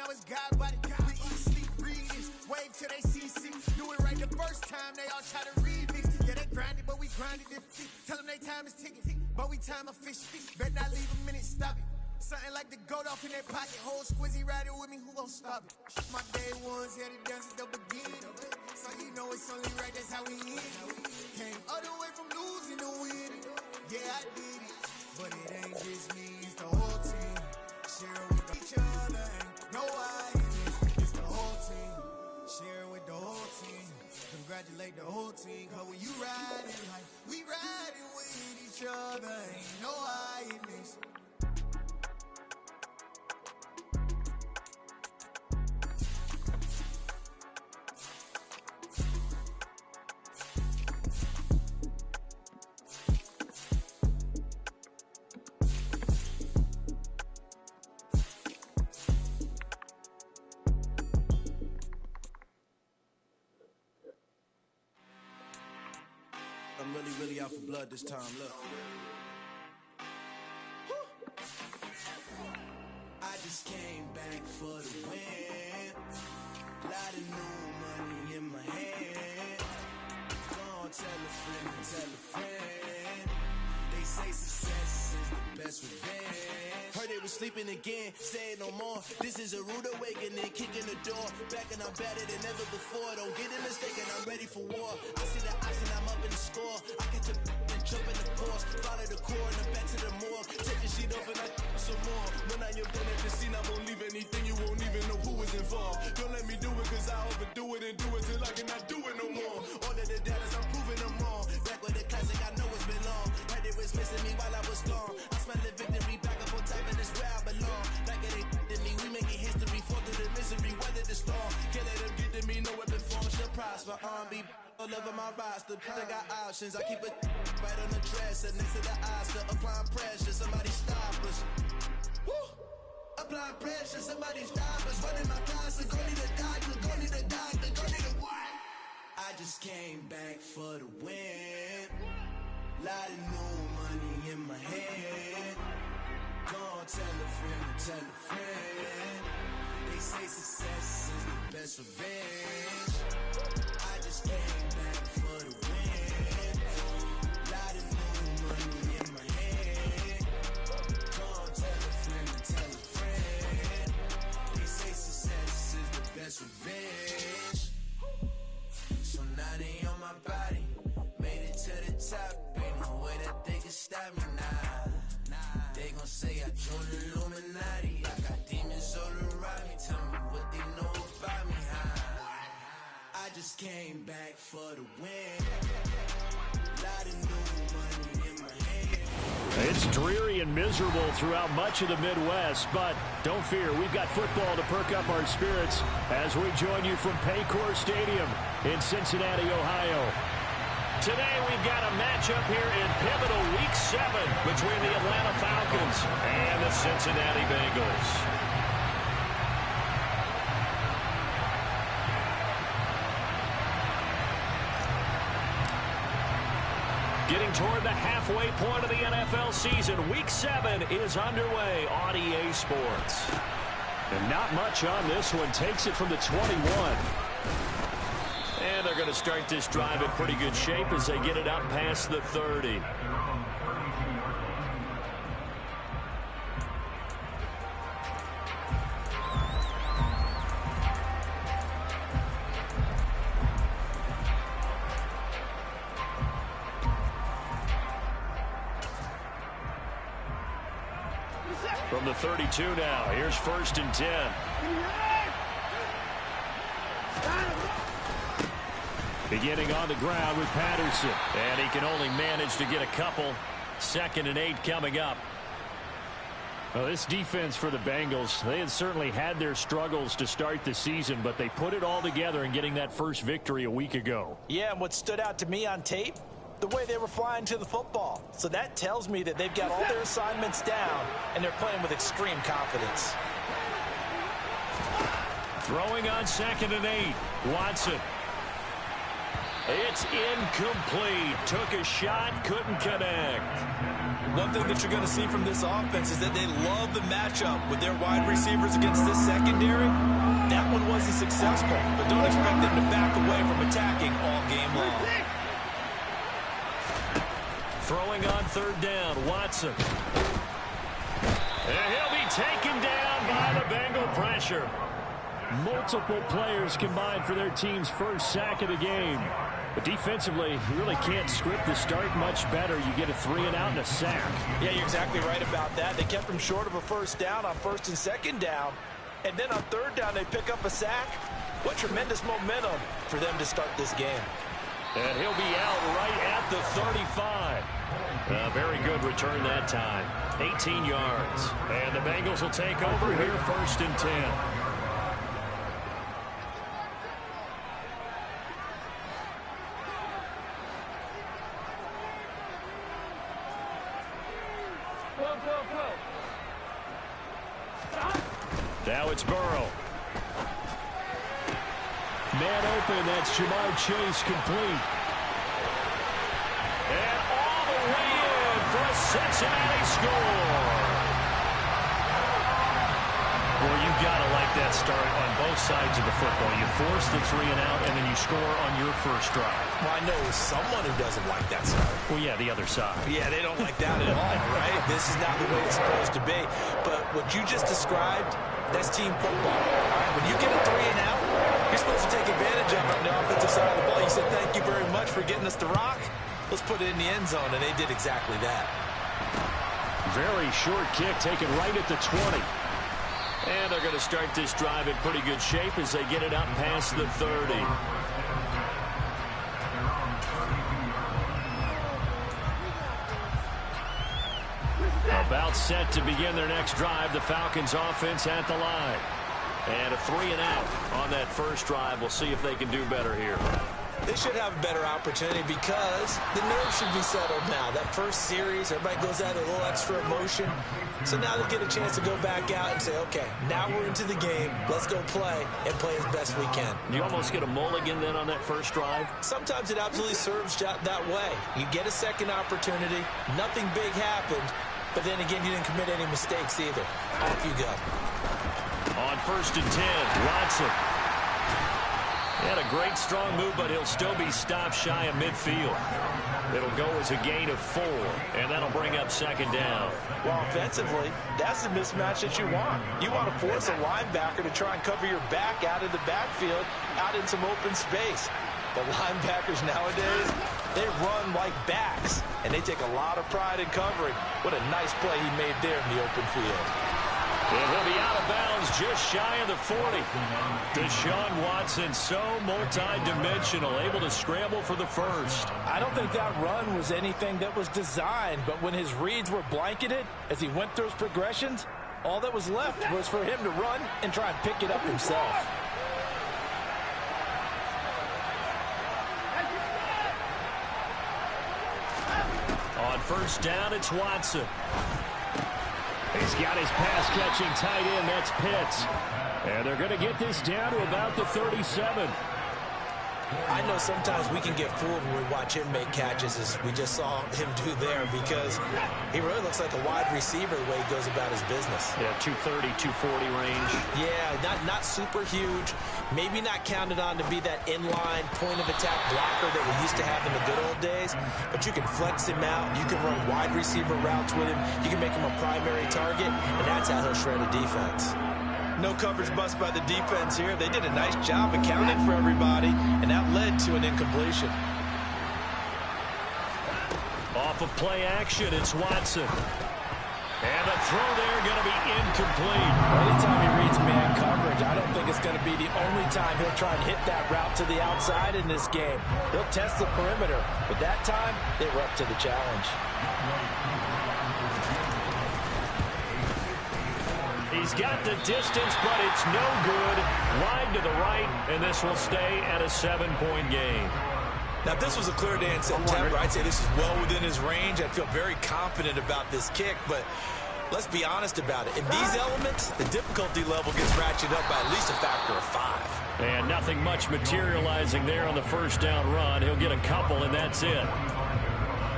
now it's God body. We eat, sleep, breathe this. Wave till they CC. Do it right the first time, they all try to remix. Yeah, they grinded, but we grinded it. Tell them they time is ticking, but we time efficient. Bet not leave a minute, stop it. Something like the goat off in their pocket. Whole squizzy riding with me, who gon' stop it? My day ones had to dance at the beginning. So you know it's only right, that's how we end. Came all the way from losing to winning. Yeah, I did it. But it ain't just me, it's the whole team. Share with each other, ain't no eyes. It's the whole team. Share with the whole team. Congratulate the whole team. Cause when you riding like we riding with each other, ain't no eyes. I'm really out for blood this time, look. I just came back for the win. Lot of new money in my hand. Gonna tell a friend. They say success is the best revenge. Heard they was sleeping again, saying no more. This is a rude awakening, kicking the door. Back and I'm better than ever before. Don't get it mistaken, I'm ready for war. I see the option, I'm up in the score. I catch a and jump in the force. Follow the core and the back to the morgue. Take the sheet off and I some more. When I you're done at the scene, I won't leave anything. You won't even know who was involved. Don't let me do it cause I overdo it and do it till I cannot do it no more. All of the doubters, I'm proving them wrong. Back with the classic, I know it's been long. Heard it was missing me while I was gone. I smell the victory back up on top and it's where I belong. Like it ain't to me, we making history. Fall through the misery, weather the storm. Can't let them get to me, no weapon form should prosper. Be all over my roster, I got options. I keep it right on the dresser, next to the Oscar. Applying pressure, somebody stop us. Woo! Applying pressure, somebody stop us. Running my closet, go need a doctor, go need a doctor, go need a what? I just came back for the win. Lot of new money in my hand. Gonna tell a friend. They say success is the best revenge. I just came back for the win. Lot of new money in my hand. Gonna tell a friend. They say success is the best revenge. So now they on my body. Made it to the top. Ain't no way that they can stop me now. They gon' say I joined the Illuminati. I got demons all around me. Tell me what they know about me, huh? I just came back for the win. Lot of new money in my hand. It's dreary and miserable throughout much of the Midwest, but don't fear, we've got football to perk up our spirits as we join you from Paycor Stadium in Cincinnati, Ohio. Today we've got a matchup here in pivotal Week 7 between the Atlanta Falcons and the Cincinnati Bengals. Getting toward the halfway point of the NFL season, Week 7 is underway on EA Sports. And not much on this one. Takes it from the 21. And they're going to start this drive in pretty good shape as they get it up past the 30. From the 32 now, here's 1st and 10. Beginning on the ground with Patterson. And he can only manage to get a couple. 2nd and 8 coming up. Well, this defense for the Bengals, they had certainly had their struggles to start the season, but they put it all together in getting that first victory a week ago. Yeah, and what stood out to me on tape, the way they were flying to the football. So that tells me that they've got all their assignments down, and they're playing with extreme confidence. Throwing on 2nd and 8. Watson. It's incomplete. Took a shot, couldn't connect. One thing that you're going to see from this offense is that they love the matchup with their wide receivers against this secondary. That one wasn't successful, but don't expect them to back away from attacking all game long. Throwing on third down, Watson. And he'll be taken down by the Bengal pressure. Multiple players combined for their team's first sack of the game. But defensively, you really can't script the start much better. You get a 3-and-out and a sack. Yeah, you're exactly right about that. They kept him short of a first down on first and second down. And then on third down, they pick up a sack. What tremendous momentum for them to start this game. And he'll be out right at the 35. A very good return that time. 18 yards. And the Bengals will take over here first and 10. Now it's Burrow. Man open, that's Jamar Chase complete. And all the way in for a Cincinnati score. Well, you got to like that start on both sides of the football. You force the 3-and-out, and then you score on your first drive. Well, I know someone who doesn't like that start. Well, yeah, the other side. Yeah, they don't like that at all, right? This is not the way it's supposed to be. But what you just described, that's team football. All right, when you get a 3-and-out, you're supposed to take advantage of it on the offensive side of the ball. You said, thank you very much for getting us the rock. Let's put it in the end zone, and they did exactly that. Very short kick taken right at the 20. And they're going to start this drive in pretty good shape as they get it up past the 30. About set to begin their next drive. The Falcons offense at the line. And a 3-and-out on that first drive. We'll see if they can do better here. They should have a better opportunity because the nerves should be settled now. That first series, everybody goes out a little extra emotion. So now they get a chance to go back out and say, okay, now we're into the game. Let's go play and play as best we can. You almost get a mulligan then on that first drive? Sometimes it absolutely serves that way. You get a second opportunity. Nothing big happened. But then again, you didn't commit any mistakes either. Off you go. On first and 10, Watson. He had a great strong move, but he'll still be stopped shy of midfield. It'll go as a gain of 4, and that'll bring up second down. Well, offensively, that's the mismatch that you want. You want to force a linebacker to try and cover your back out of the backfield, out in some open space. The linebackers nowadays, they run like backs, and they take a lot of pride in covering. What a nice play he made there in the open field. And he'll be out of bounds just shy of the 40. Deshaun Watson, so multi-dimensional, able to scramble for the first. I don't think that run was anything that was designed, but when his reads were blanketed as he went through his progressions, all that was left was for him to run and try and pick it up himself. On first down, it's Watson. He's got his pass-catching tight end. That's Pitts. And they're going to get this down to about the 37. I know sometimes we can get fooled when we watch him make catches, as we just saw him do there, because he really looks like a wide receiver the way he goes about his business. Yeah, 230, 240 range. Yeah, not super huge. Maybe not counted on to be that inline point-of-attack blocker that we used to have in the good old days, but you can flex him out. You can run wide receiver routes with him. You can make him a primary target, and that's how he'll shred a defense. No coverage bust by the defense here. They did a nice job accounting for everybody, and that led to an incompletion. Off of play action, it's Watson. And the throw there going to be incomplete. Anytime he reads man coverage, I don't think it's going to be the only time he'll try and hit that route to the outside in this game. He'll test the perimeter, but that time they were up to the challenge. He's got the distance, but it's no good. Wide to the right, and this will stay at a 7-point game. Now, if this was a clear day in September, I'd say this is well within his range. I'd feel very confident about this kick, but Let's be honest about it. In these elements, the difficulty level gets ratcheted up by at least a factor of 5. And nothing much materializing there on the first down run. He'll get a couple, and that's it.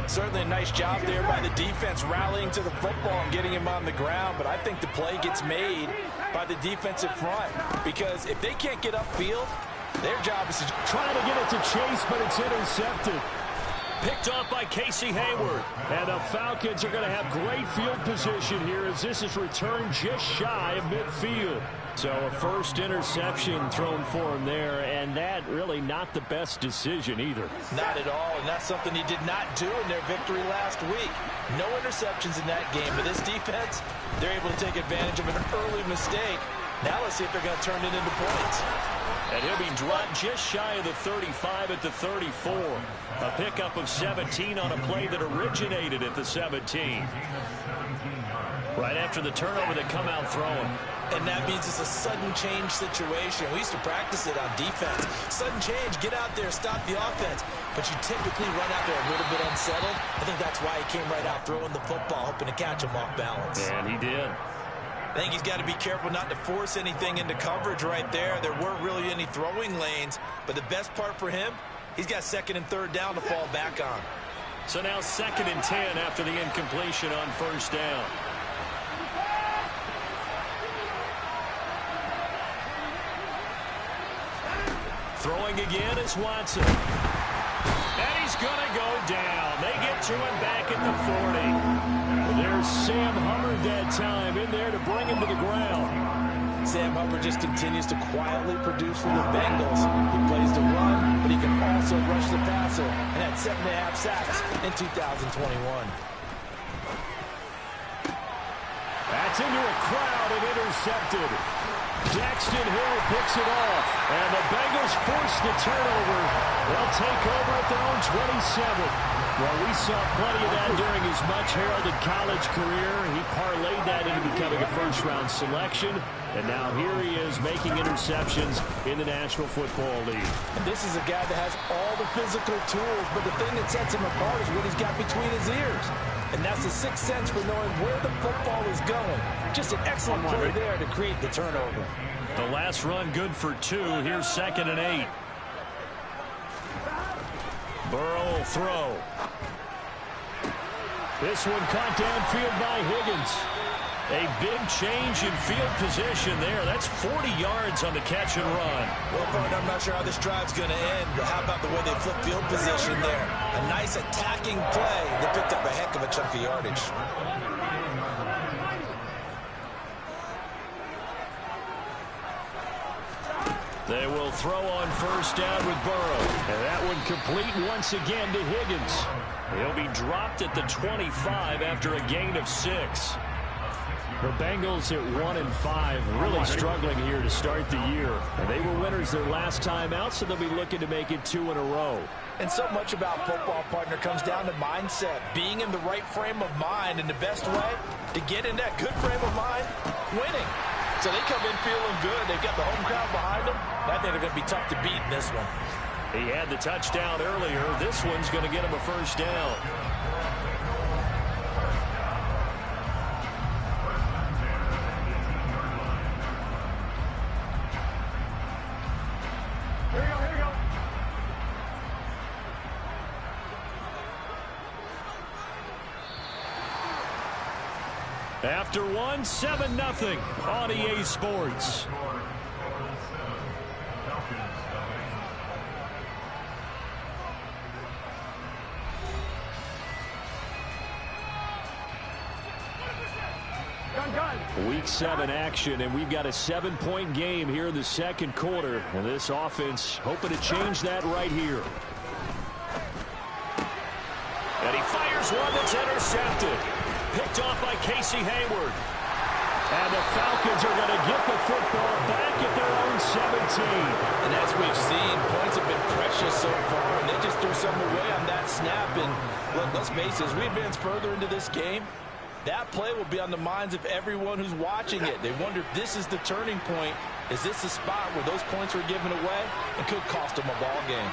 Certainly a nice job there by the defense rallying to the football and getting him on the ground, but I think the play gets made by the defensive front because if they can't get upfield, their job is to try to get it to Chase, but it's intercepted. Picked off by Casey Hayward. And the Falcons are going to have great field position here as this is returned just shy of midfield. So a first interception thrown for him there, and that really not the best decision either. Not at all, and that's something he did not do in their victory last week. No interceptions in that game, but this defense, they're able to take advantage of an early mistake. Now let's see if they're going to turn it into points. And he'll be dropped just shy of the 35 at the 34. A pickup of 17 on a play that originated at the 17. Right after the turnover, they come out throwing. And that means it's a sudden change situation. We used to practice it on defense. Sudden change, get out there, stop the offense. But you typically run out there a little bit unsettled. I think that's why he came right out throwing the football, hoping to catch him off balance. And he did. I think he's got to be careful not to force anything into coverage right there. There weren't really any throwing lanes. But the best part for him, he's got second and third down to fall back on. So now 2nd and 10 after the incompletion on first down. Throwing again is Watson. And he's going to go down. They get to him back at the 40. There's Sam Hubbard that time in there to bring him to the ground. Sam Hubbard just continues to quietly produce for the Bengals. He plays the run, but he can also rush the passer and had 7.5 sacks in 2021. That's into a crowd and intercepted. Daxton Hill picks it off, and the Bengals force the turnover. They'll take over at their own 27. Well, we saw plenty of that during his much-heralded college career. He parlayed that into becoming a first-round selection, and now here he is making interceptions in the National Football League. And this is a guy that has all the physical tools, but the thing that sets him apart is what he's got between his ears. And that's the sixth sense for knowing where the football is going. Just an excellent play there to create the turnover. The last run good for 2. Here's 2nd and 8. Burrow will throw. This one caught downfield by Higgins. A big change in field position there. That's 40 yards on the catch and run. Well, partner, I'm not sure how this drive's going to end, but how about the way they flip field position there? A nice attacking play that picked up a heck of a chunk of yardage. They will throw on first down with Burrow. And that one complete once again to Higgins. He'll be dropped at the 25 after a gain of 6. The Bengals at 1-5, really struggling here to start the year. And they were winners their last time out, so they'll be looking to make it 2 in a row. And so much about football, partner, comes down to mindset. Being in the right frame of mind, and the best way to get in that good frame of mind, winning. So they come in feeling good. They've got the home crowd behind them. I think they're going to be tough to beat in this one. He had the touchdown earlier. This one's going to get him a first down. After 1, 7-0 on EA Sports. Week 7 action, and we've got a 7-point game here in the second quarter. And this offense hoping to change that right here. And he fires one that's intercepted. Picked off by Casey Hayward. And the Falcons are going to get the football back at their own 17. And as we've seen, points have been precious so far, and they just threw some away on that snap. And look, let's face it, as we advance further into this game, that play will be on the minds of everyone who's watching it. They wonder if this is the turning point. Is this the spot where those points were given away? It could cost them a ball game.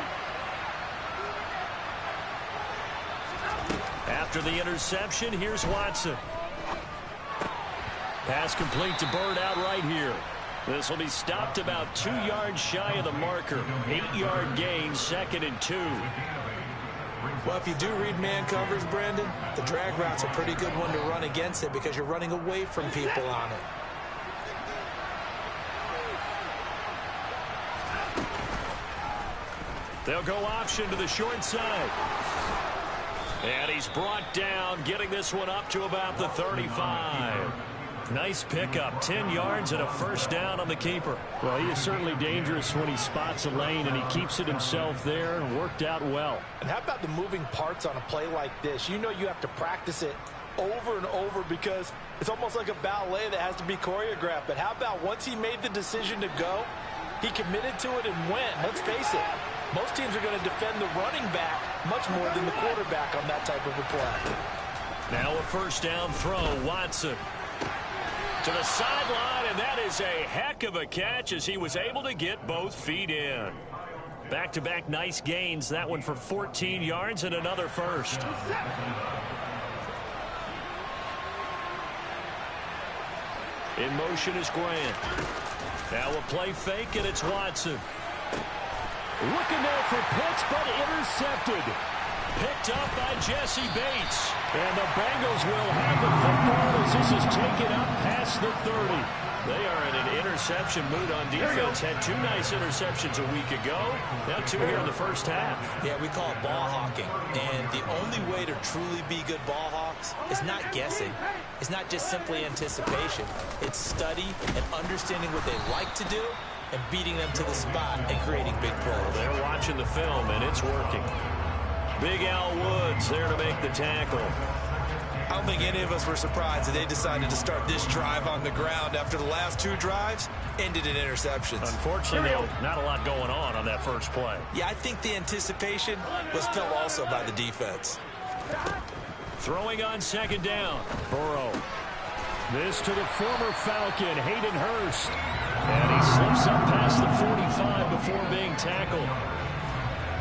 After the interception, here's Watson. Pass complete to Bird out right here. This will be stopped about 2 yards shy of the marker. 8-yard gain, 2nd and 2. Well, if you do read man covers, Brandon, the drag route's a pretty good one to run against it because you're running away from people on it. They'll go option to the short side. And he's brought down, getting this one up to about the 35. Nice pickup, 10 yards and a first down on the keeper. Well, he is certainly dangerous when he spots a lane, and he keeps it himself there and worked out well. And how about the moving parts on a play like this? You know you have to practice it over and over because it's almost like a ballet that has to be choreographed. But how about once he made the decision to go, he committed to it and went. Let's face it, most teams are going to defend the running back much more than the quarterback on that type of a play. Now a first down throw, Watson. To the sideline, and that is a heck of a catch as he was able to get both feet in. Back-to-back nice gains, that one for 14 yards and another first. In motion is Grant. Now a play fake, and it's Watson. Looking there for Pitts, but intercepted. Picked up by Jesse Bates. And the Bengals will have the football as this is taken up past the 30. They are in an interception mood on defense. Had 2 nice interceptions a week ago. Now 2 here in the first half. Yeah, we call it ball hawking. And the only way to truly be good ball hawks is not guessing. It's not just simply anticipation. It's study and understanding what they like to do and beating them to the spot and creating big plays. They're watching the film, and it's working. Big Al Woods there to make the tackle. I don't think any of us were surprised that they decided to start this drive on the ground after the last 2 drives ended in interceptions. Unfortunately, though, not a lot going on that first play. Yeah, I think the anticipation was felt also by the defense. Throwing on second down, Burrow. This to the former Falcon, Hayden Hurst. And he slips up past the 45 before being tackled.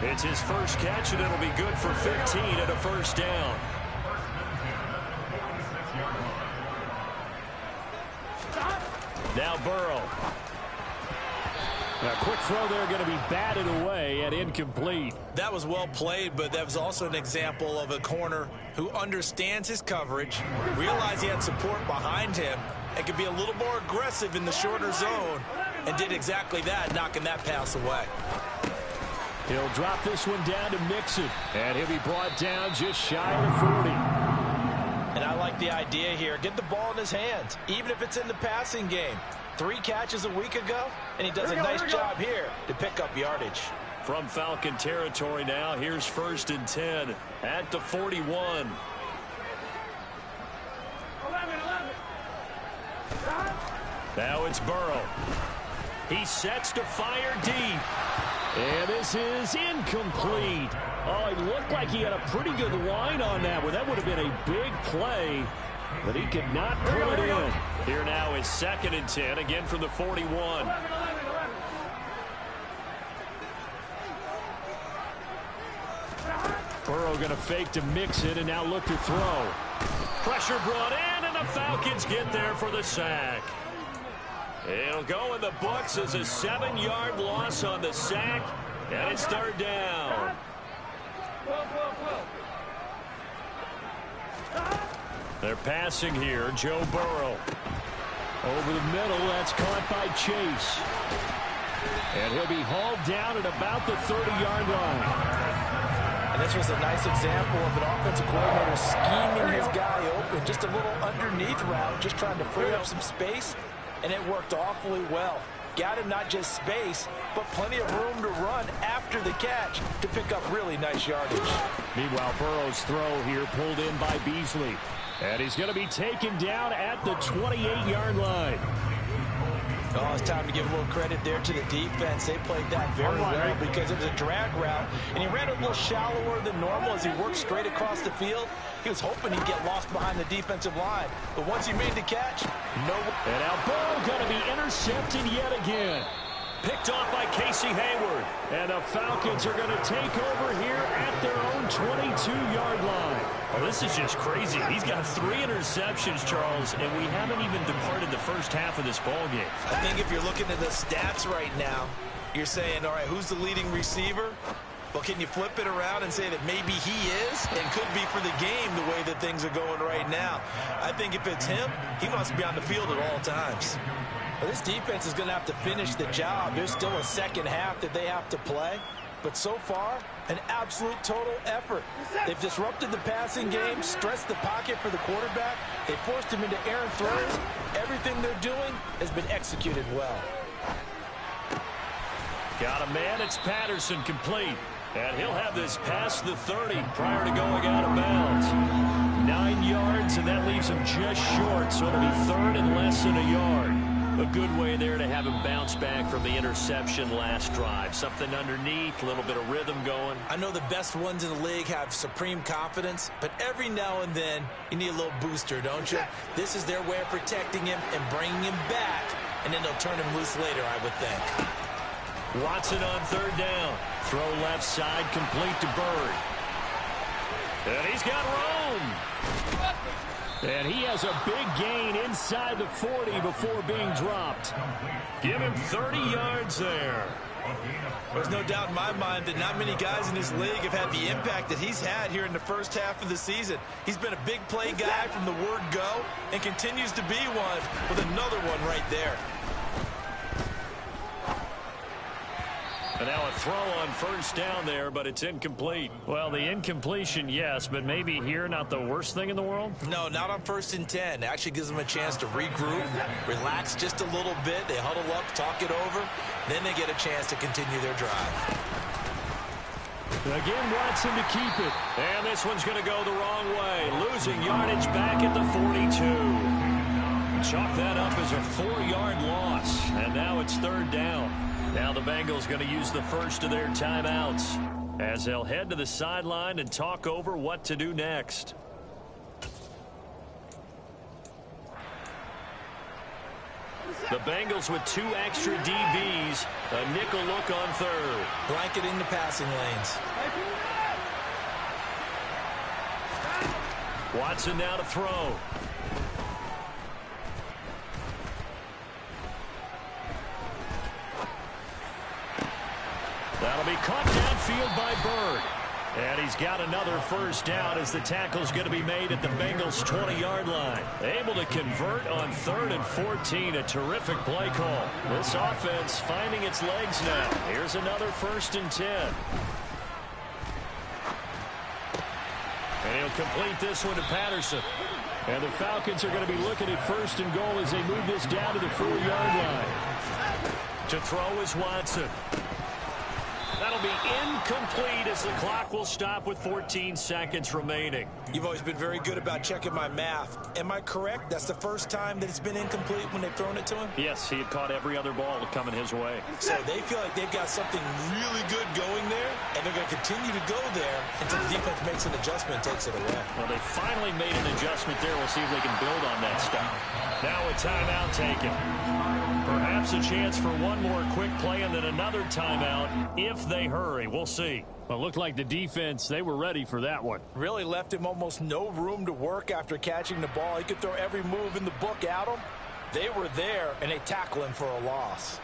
It's his first catch, and it'll be good for 15 and a first down. Now Burrow. A quick throw there going to be batted away and incomplete. That was well played, but that was also an example of a corner who understands his coverage, realized he had support behind him, and could be a little more aggressive in the shorter zone, and did exactly that, knocking that pass away. He'll drop this one down to Mixon, and he'll be brought down just shy of the 40. And I like the idea here. Get the ball in his hands, even if it's in the passing game. 3 catches a week ago, and he does a nice job here to pick up yardage. From Falcon territory now, here's 1st and 10 at the 41. Now it's Burrow. He sets to fire deep. And this is incomplete. Oh, it looked like he had a pretty good line on that one. That would have been a big play, but he could not pull it in. Here now is 2nd and 10, again from the 41. Burrow going to fake to Mixon and now look to throw. Pressure brought in, and the Falcons get there for the sack. It'll go in the books as a 7-yard loss on the sack, and it's 3rd down. They're passing here. Joe Burrow. Over the middle, that's caught by Chase. And he'll be hauled down at about the 30-yard line. And this was a nice example of an offensive coordinator scheming his guy open. Just a little underneath route, just trying to free up some space. And it worked awfully well. Got him not just space, but plenty of room to run after the catch to pick up really nice yardage. Meanwhile, Burrow's throw here pulled in by Beasley. And he's going to be taken down at the 28-yard line. Oh, it's time to give a little credit there to the defense. They played that very well because it was a drag route, and he ran a little shallower than normal as he worked straight across the field. He was hoping he'd get lost behind the defensive line, but once he made the catch, no. And now Burrow going to be intercepted yet again. picked off by Casey Hayward. And the Falcons are going to take over here at their own 22-yard line. Well, this is just crazy. He's got 3 interceptions, Charles, and we haven't even departed the first half of this ball game. I think if you're looking at the stats right now, you're saying, all right, who's the leading receiver? Well, can you flip it around and say that maybe he is and could be for the game the way that things are going right now? I think if it's him, he wants to be on the field at all times. Well, this defense is going to have to finish the job. There's still a second half that they have to play. But so far, an absolute total effort. They've disrupted the passing game, stressed the pocket for the quarterback. They forced him into errant throws. Everything they're doing has been executed well. Got a man. It's Patterson, complete. And he'll have this past the 30 prior to going out of bounds. 9 yards, and that leaves him just short, so it'll be third and less than a yard. A good way there to have him bounce back from the interception last drive. Something underneath, a little bit of rhythm going. I know the best ones in the league have supreme confidence, but every now and then you need a little booster, don't you? This is their way of protecting him and bringing him back, and then they'll turn him loose later, I would think. Watson on third down. Throw left side, complete to Bird. And he's got room. And he has a big gain inside the 40 before being dropped. Give him 30 yards there. There's no doubt in my mind that not many guys in this league have had the impact that he's had here in the first half of the season. He's been a big play guy from the word go and continues to be one with another one right there. And now a throw on first down there, but it's incomplete. Well, the incompletion, yes, but maybe here not the worst thing in the world? No, not on 1st and 10. It actually gives them a chance to regroup, relax just a little bit. They huddle up, talk it over. Then they get a chance to continue their drive. Again, Watson to keep it. And this one's going to go the wrong way. Losing yardage back at the 42. Chalk that up as a 4-yard loss. And now it's third down. Now the Bengals going to use the first of their timeouts as they'll head to the sideline and talk over what to do next. The Bengals with 2 extra DBs, a nickel look on third. Blanketing the passing lanes. Watson now to throw. That'll be caught downfield by Bird. And he's got another first down as the tackle's going to be made at the Bengals' 20-yard line. Able to convert on 3rd and 14. A terrific play call. This offense finding its legs now. Here's another 1st and 10. And he'll complete this one to Patterson. And the Falcons are going to be looking at 1st and goal as they move this down to the 4-yard line. To throw is Watson. That'll be incomplete as the clock will stop with 14 seconds remaining. You've always been very good about checking my math. Am I correct? That's the first time that it's been incomplete when they've thrown it to him? Yes, he had caught every other ball coming his way. So they feel like they've got something really good going there, and they're going to continue to go there until the defense makes an adjustment and takes it away. Well, they finally made an adjustment there. We'll see if they can build on that stuff. Now a timeout taken. Perhaps a chance for one more quick play and then another timeout if they hurry. We'll see. Well, it looked like the defense, they were ready for that one. Really left him almost no room to work after catching the ball. He could throw every move in the book at him. They were there, and they tackle him for a loss.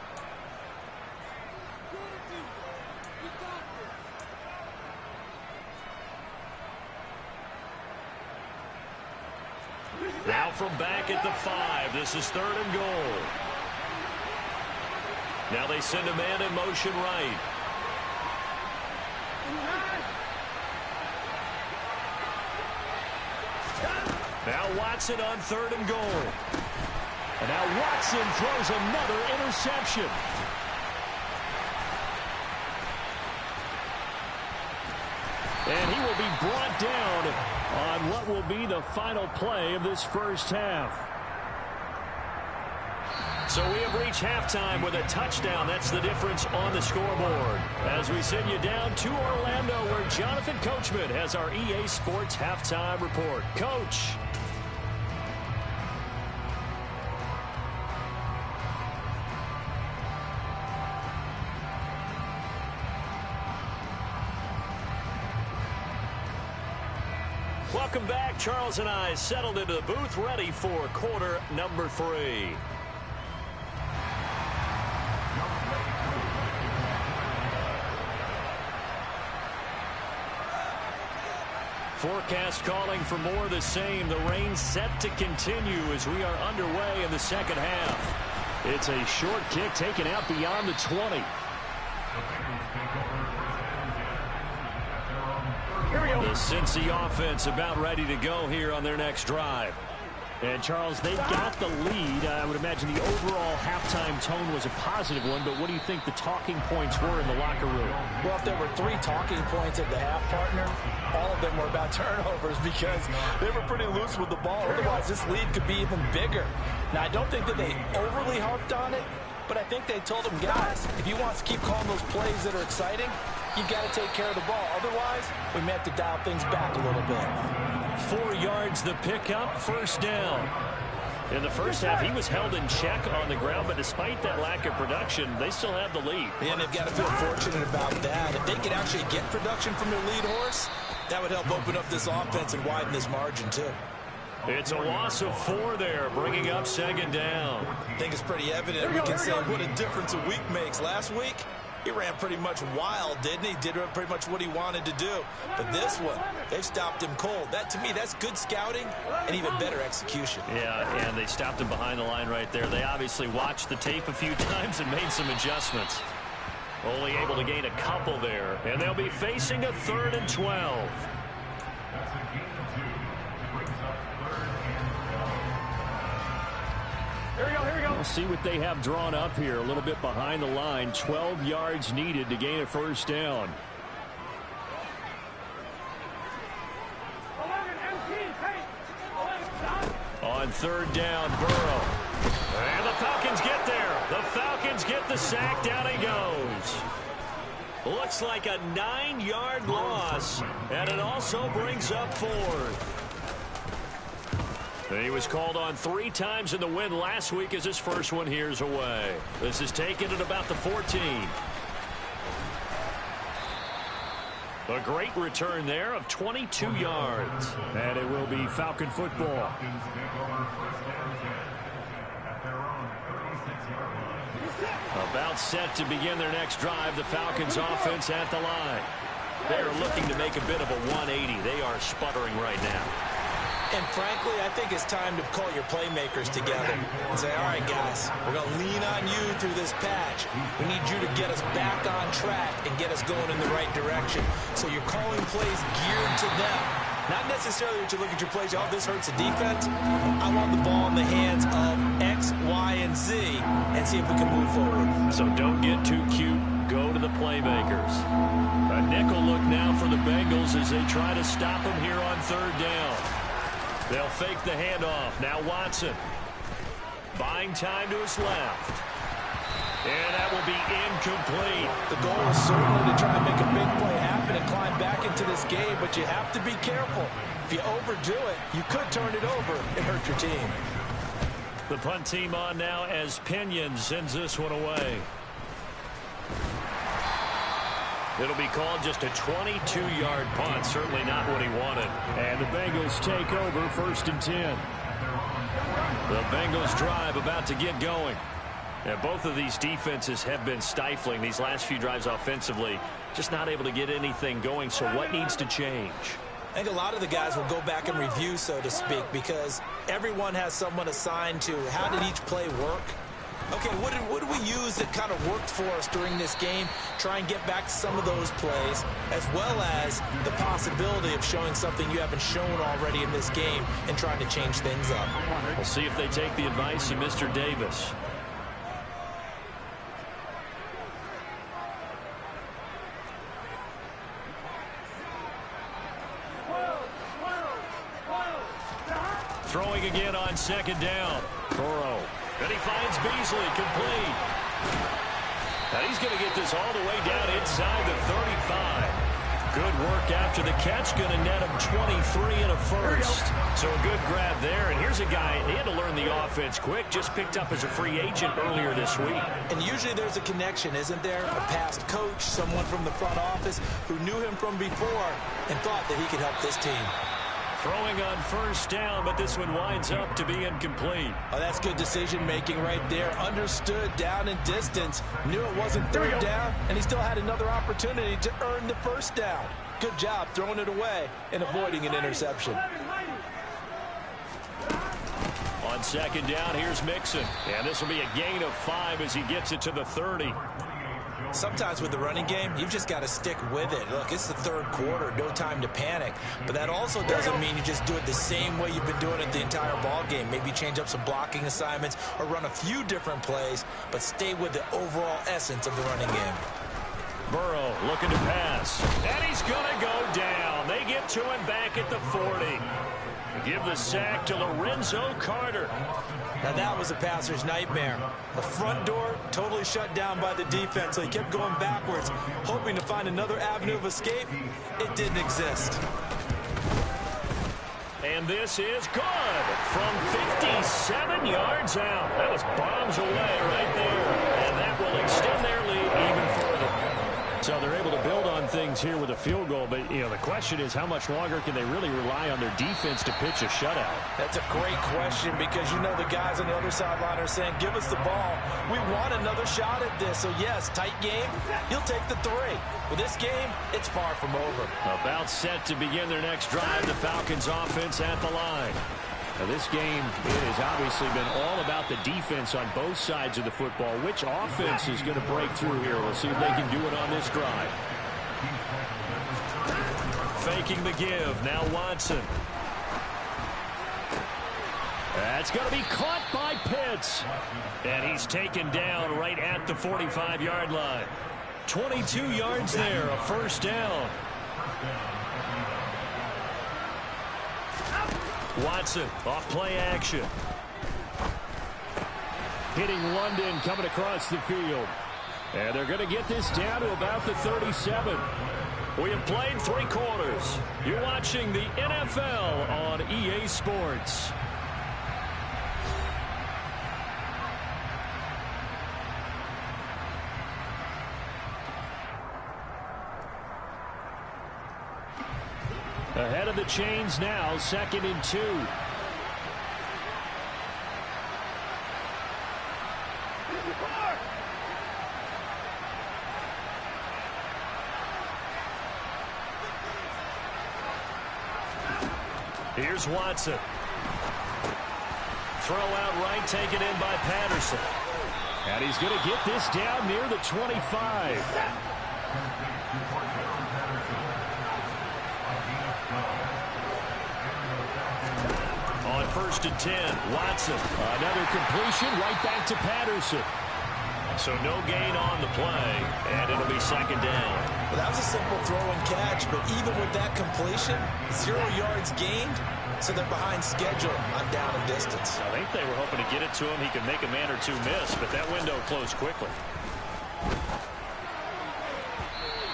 Now from back at the 5, this is 3rd and goal. Now they send a man in motion right. Now Watson on 3rd and goal. And now Watson throws another interception. And he will be brought down on what will be the final play of this first half. So we have reached halftime with a touchdown. That's the difference on the scoreboard. As we send you down to Orlando, where Jonathan Coachman has our EA Sports halftime report. Coach. Welcome back. Charles and I settled into the booth, ready for quarter number 3. Forecast calling for more of the same. The rain set to continue as we are underway in the second half. It's a short kick taken out beyond the 20. The Cincy offense about ready to go here on their next drive. And, Charles, they got the lead. I would imagine the overall halftime tone was a positive one, but what do you think the talking points were in the locker room? Well, if there were 3 talking points at the half, partner, all of them were about turnovers because they were pretty loose with the ball. Otherwise, this lead could be even bigger. Now, I don't think that they overly harped on it, but I think they told them, guys, if you want to keep calling those plays that are exciting, you've got to take care of the ball. Otherwise, we may have to dial things back a little bit. 4 yards the pickup, first down. In the first half, he was held in check on the ground, but despite that lack of production, they still have the lead. Yeah, and they've got to feel fortunate about that. If they could actually get production from their lead horse, that would help open up this offense and widen this margin, too. It's a loss of 4 there, bringing up second down. I think it's pretty evident. We can say what a difference a week makes. Last week, he ran pretty much wild, didn't he? Did pretty much what he wanted to do. But this one, they've stopped him cold. That, to me, that's good scouting and even better execution. Yeah, and they stopped him behind the line right there. They obviously watched the tape a few times and made some adjustments. Only able to gain a couple there. And they'll be facing a 3rd and 12. We'll see what they have drawn up here. A little bit behind the line. 12 yards needed to gain a first down. On 3rd down, Burrow. And the Falcons get there. The Falcons get the sack. Down he goes. Looks like a 9-yard loss. And it also brings up 4th. He was called on 3 times in the win last week as his first one here's away. This is taken at about the 14. A great return there of 22 yards. And it will be Falcon football. About set to begin their next drive. The Falcons offense at the line. They're looking to make a bit of a 180. They are sputtering right now. And frankly, I think it's time to call your playmakers together and say, all right, guys, we're going to lean on you through this patch. We need you to get us back on track and get us going in the right direction. So you're calling plays geared to them. Not necessarily that you look at your plays, oh, this hurts the defense. I want the ball in the hands of X, Y, and Z and see if we can move forward. So don't get too cute. Go to the playmakers. A nickel look now for the Bengals as they try to stop him here on 3rd down. They'll fake the handoff. Now Watson. Buying time to his left. And that will be incomplete. The goal is certainly to try and make a big play happen and climb back into this game, but you have to be careful. If you overdo it, you could turn it over and hurt your team. The punt team on now as Pinion sends this one away. It'll be called just a 22-yard punt. Certainly not what he wanted. And the Bengals take over 1st and 10. The Bengals drive about to get going. And both of these defenses have been stifling these last few drives offensively. Just not able to get anything going. So what needs to change? I think a lot of the guys will go back and review, so to speak, because everyone has someone assigned to how did each play work. Okay, what did we use that kind of worked for us during this game? Try and get back to some of those plays, as well as the possibility of showing something you haven't shown already in this game and trying to change things up. We'll see if they take the advice of Mr. Davis. Throwing again on 2nd down. Burrow. And he finds Beasley, complete. Now he's going to get this all the way down inside the 35. Good work after the catch, going to net him 23 and a first. So a good grab there. And here's a guy, he had to learn the offense quick, just picked up as a free agent earlier this week. And usually there's a connection, isn't there? A past coach, someone from the front office who knew him from before and thought that he could help this team. Throwing on first down, but this one winds up to be incomplete. Oh, that's good decision-making right there. Understood down and distance. Knew it wasn't third down, and he still had another opportunity to earn the first down. Good job throwing it away and avoiding an interception. On second down, here's Mixon. And this will be a gain of 5 as he gets it to the 30. Sometimes with the running game, you've just got to stick with it. Look, it's the third quarter, no time to panic. But that also doesn't mean you just do it the same way you've been doing it the entire ball game. Maybe change up some blocking assignments or run a few different plays, but stay with the overall essence of the running game. Burrow looking to pass. And he's going to go down. They get to him back at the 40. Give the sack to Lorenzo Carter. Now that was a passer's nightmare. The front door totally shut down by the defense, so he kept going backwards, hoping to find another avenue of escape. It didn't exist. And this is good from 57 yards out. That was bombs away right there. And that will extend their lead even further. So they're able to build on things here with a field goal, but the question is how much longer can they really rely on their defense to pitch a shutout? That's a great question because the guys on the other sideline are saying, give us the ball. We want another shot at this. So, yes, tight game, you'll take the 3. With this game, it's far from over. About set to begin their next drive, the Falcons offense at the line. Now, this game has obviously been all about the defense on both sides of the football. Which offense is going to break through here? We'll see if they can do it on this drive. Faking the give. Now Watson. That's going to be caught by Pitts. And he's taken down right at the 45-yard line. 22 yards there, a first down. Watson off play action. Hitting London coming across the field. And they're going to get this down to about the 37. We have played 3 quarters. You're watching the NFL on EA Sports. Ahead of the chains now, 2nd and 2. Here's Watson. Throw out right, taken in by Patterson. And he's going to get this down near the 25. On 1st and 10, Watson. Another completion right back to Patterson. So no gain on the play, and it'll be 2nd down. Well, that was a simple throw and catch, but even with that completion, 0 yards gained, so they're behind schedule on down and distance. I think they were hoping to get it to him. He could make a man or two miss, but that window closed quickly.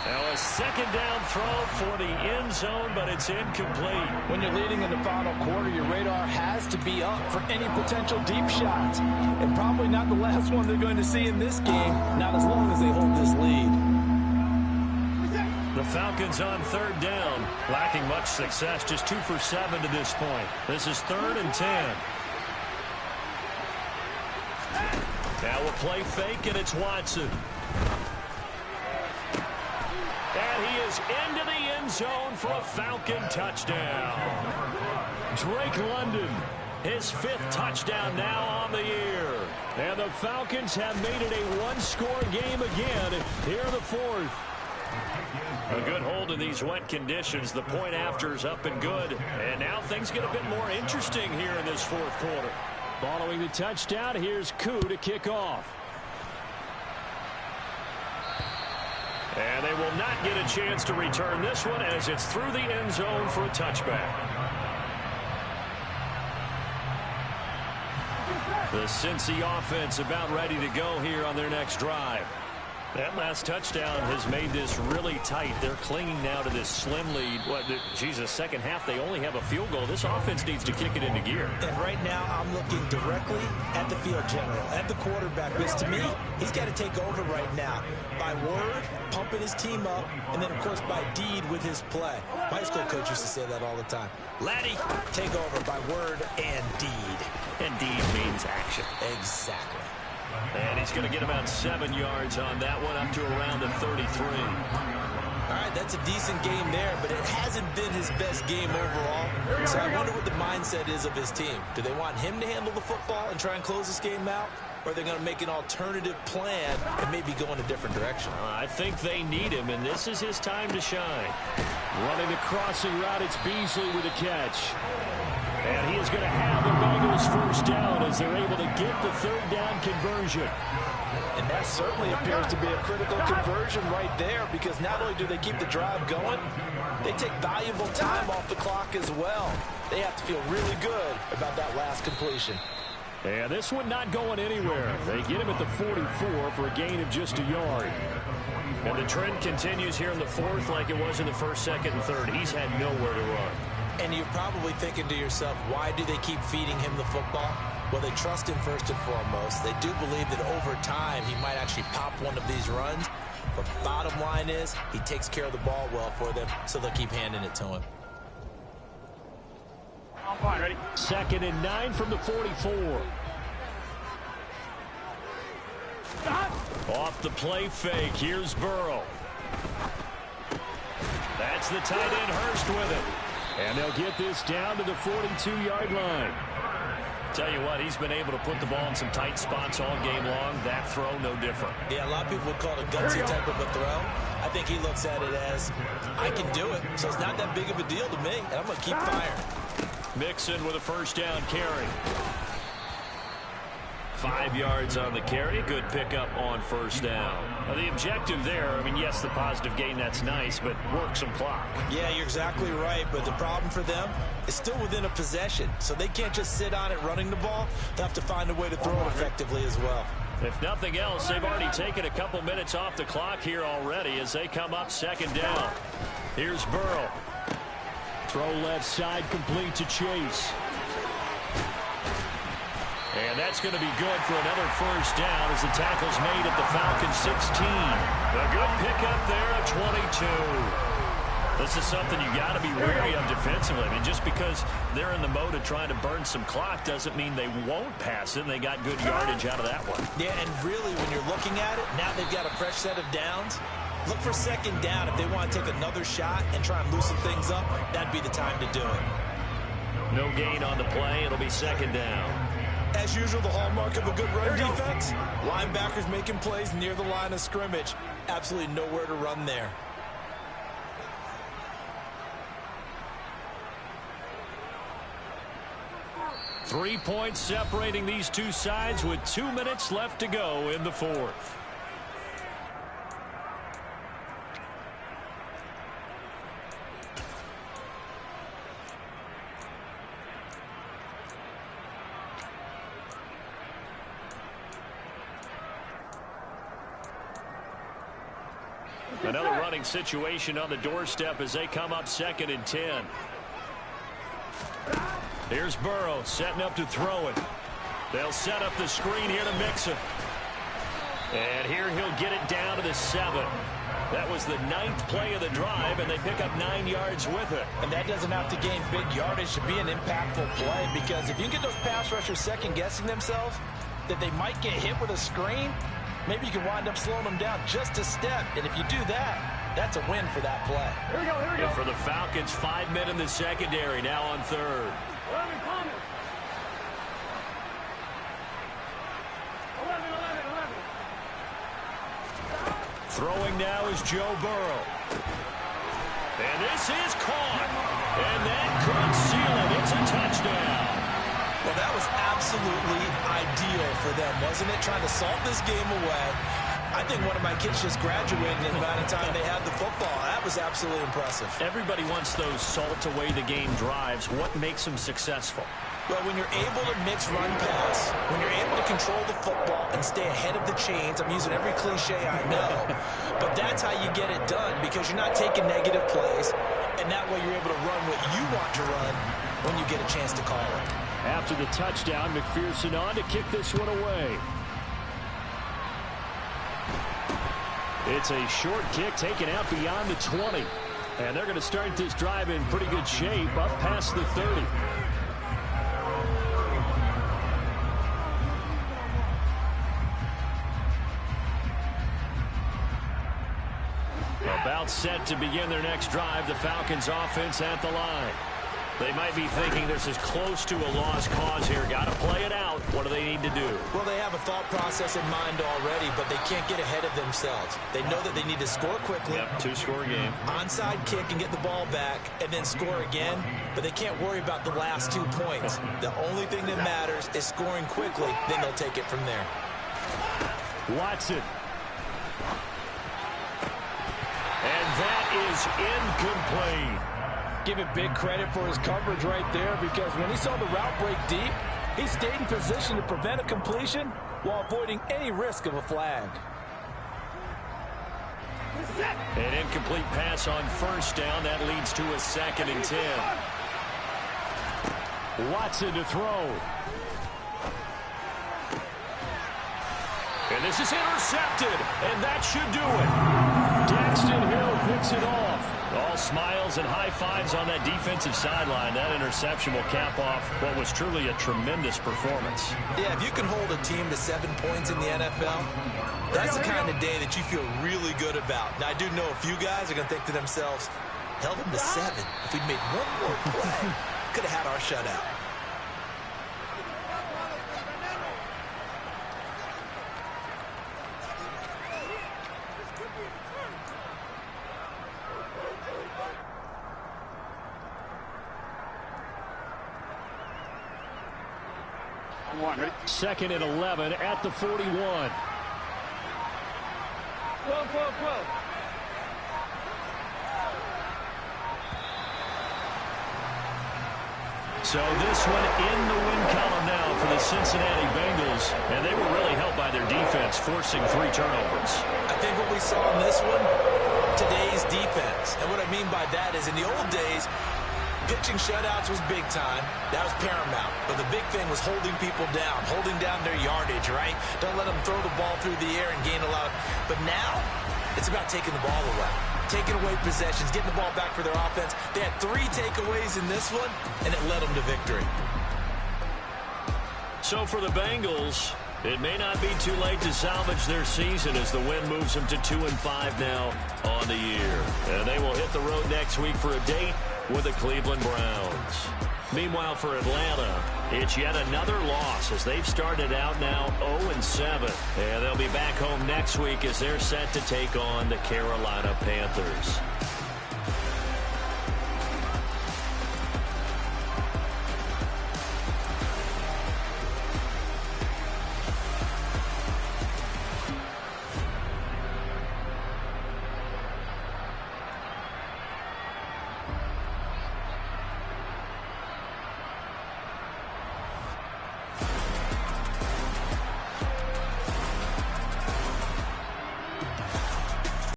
Now a 2nd down throw for the end zone, but it's incomplete. When you're leading in the final quarter, your radar has to be up for any potential deep shots. And probably not the last one they're going to see in this game, not as long as they hold this lead. The Falcons on 3rd down, lacking much success, just 2 for 7 to this point. This is 3rd and 10. Now we'll play fake, and it's Watson. And he is into the end zone for a Falcon touchdown. Drake London, his 5th touchdown now on the year. And the Falcons have made it a 1-score game again. Here the 4th. A good hold in these wet conditions. The point after is up and good. And now things get a bit more interesting here in this 4th quarter. Following the touchdown, here's Koo to kick off. And they will not get a chance to return this one as it's through the end zone for a touchback. The Cincy offense about ready to go here on their next drive. That last touchdown has made this really tight. They're clinging now to this slim lead. Jesus, second half, they only have a field goal. This offense needs to kick it into gear. And right now, I'm looking directly at the field general, at the quarterback, because to me, he's got to take over right now. By word, pumping his team up, and then, of course, by deed with his play. My high school coach used to say that all the time. Laddie, take over by word and deed. And deed means action. Exactly. And he's going to get about 7 yards on that one, up to around the 33. All right, that's a decent game there, but it hasn't been his best game overall. So I wonder what the mindset is of his team. Do they want him to handle the football and try and close this game out? Or are they going to make an alternative plan and maybe go in a different direction? I think they need him, and this is his time to shine. Running the crossing route, it's Beasley with a catch. And he is going to have the Bengals first down as they're able to get the third down conversion. And that certainly appears to be a critical conversion right there, because not only do they keep the drive going, they take valuable time off the clock as well. They have to feel really good about that last completion. And this one not going anywhere. They get him at the 44 for a gain of just a yard. And the trend continues here in the fourth like it was in the first, second, and third. He's had nowhere to run. And you're probably thinking to yourself, why do they keep feeding him the football? Well, they trust him first and foremost. They do believe that over time he might actually pop one of these runs. But bottom line is he takes care of the ball well for them, so they'll keep handing it to him. I'm fine, ready? 2nd and 9 from the 44. Off the play fake. Here's Burrow. That's the tight end Hurst with it. And they'll get this down to the 42-yard line. Tell you what, he's been able to put the ball in some tight spots all game long. That throw, no different. Yeah, a lot of people would call it a gutsy type of a throw. I think he looks at it as, I can do it, so it's not that big of a deal to me, and I'm going to keep firing. Mixon with a first down carry. 5 yards on the carry. Good pickup on first down. Now, the objective there, I mean, yes, the positive gain, that's nice, but work some clock. Yeah, you're exactly right, but the problem for them is still within a possession, so they can't just sit on it running the ball. They'll have to find a way to throw it effectively as well. If nothing else, they've already taken a couple minutes off the clock here already as they come up 2nd down. Here's Burrow. Throw left side, complete to Chase. And that's going to be good for another first down as the tackle's made at the Falcons 16. A good pickup there at 22. This is something you got to be wary of defensively. I mean, just because they're in the mode of trying to burn some clock doesn't mean they won't pass it. And they got good yardage out of that one. Yeah, and really, when you're looking at it, now they've got a fresh set of downs. Look for 2nd down. If they want to take another shot and try and loosen things up, that'd be the time to do it. No gain on the play. It'll be 2nd down. As usual, the hallmark of a good run defense, linebackers making plays near the line of scrimmage. Absolutely nowhere to run there. Three points separating these two sides with 2 minutes left to go in the fourth. Another running situation on the doorstep as they come up 2nd and 10. Here's Burrow setting up to throw it. They'll set up the screen here to Mixon. And here he'll get it down to the 7. That was the 9th play of the drive, and they pick up 9 yards with it. And that doesn't have to gain big yardage to be an impactful play, because if you get those pass rushers second-guessing themselves that they might get hit with a screen, maybe you can wind up slowing them down just a step. And if you do that, that's a win for that play. Here we go, here we go. And for the Falcons, 5 men in the secondary, now on 3rd. 11, 11. Throwing now is Joe Burrow. And this is caught. And that could seal it. It's a touchdown. Well, that was absolutely ideal for them, wasn't it? Trying to salt this game away. I think one of my kids just graduated in the amount of time they had the football. That was absolutely impressive. Everybody wants those salt away the game drives. What makes them successful? Well, when you're able to mix run pass, when you're able to control the football and stay ahead of the chains, I'm using every cliche I know, but that's how you get it done because you're not taking negative plays, and that way you're able to run what you want to run when you get a chance to call it. After the touchdown, McPherson on to kick this one away. It's a short kick taken out beyond the 20. And they're going to start this drive in pretty good shape up past the 30. About set to begin their next drive, the Falcons offense at the line. They might be thinking this is close to a lost cause here. Got to play it out. What do they need to do? Well, they have a thought process in mind already, but they can't get ahead of themselves. They know that they need to score quickly. Yep, two-score game. Onside kick and get the ball back and then score again, but they can't worry about the last 2 points. The only thing that matters is scoring quickly, then they'll take it from there. Watson. And that is incomplete. Give him big credit for his coverage right there because when he saw the route break deep, he stayed in position to prevent a completion while avoiding any risk of a flag. An incomplete pass on first down. That leads to a 2nd and 10. Watson to throw. And this is intercepted, and that should do it. Daxton Hill picks it off. All smiles and high fives on that defensive sideline. That interception will cap off what was truly a tremendous performance. Yeah, if you can hold a team to 7 points in the NFL, that's the kind of day that you feel really good about. Now, I do know a few guys are going to think to themselves, held them to 7. If we'd made one more play, could have had our shutout. Second and 11 at the 41. So this one in the win column now for the Cincinnati Bengals, and they were really helped by their defense, forcing 3 turnovers. I think what we saw in this one, today's defense. And what I mean by that is in the old days, pitching shutouts was big time. That was paramount. But the big thing was holding people down, holding down their yardage, right? Don't let them throw the ball through the air and gain a lot. But now, it's about taking the ball away, taking away possessions, getting the ball back for their offense. They had 3 takeaways in this one, and it led them to victory. So for the Bengals, it may not be too late to salvage their season as the win moves them to 2-5 now on the year. And they will hit the road next week for a date with the Cleveland Browns. Meanwhile, for Atlanta, it's yet another loss as they've started out now 0-7. And they'll be back home next week as they're set to take on the Carolina Panthers.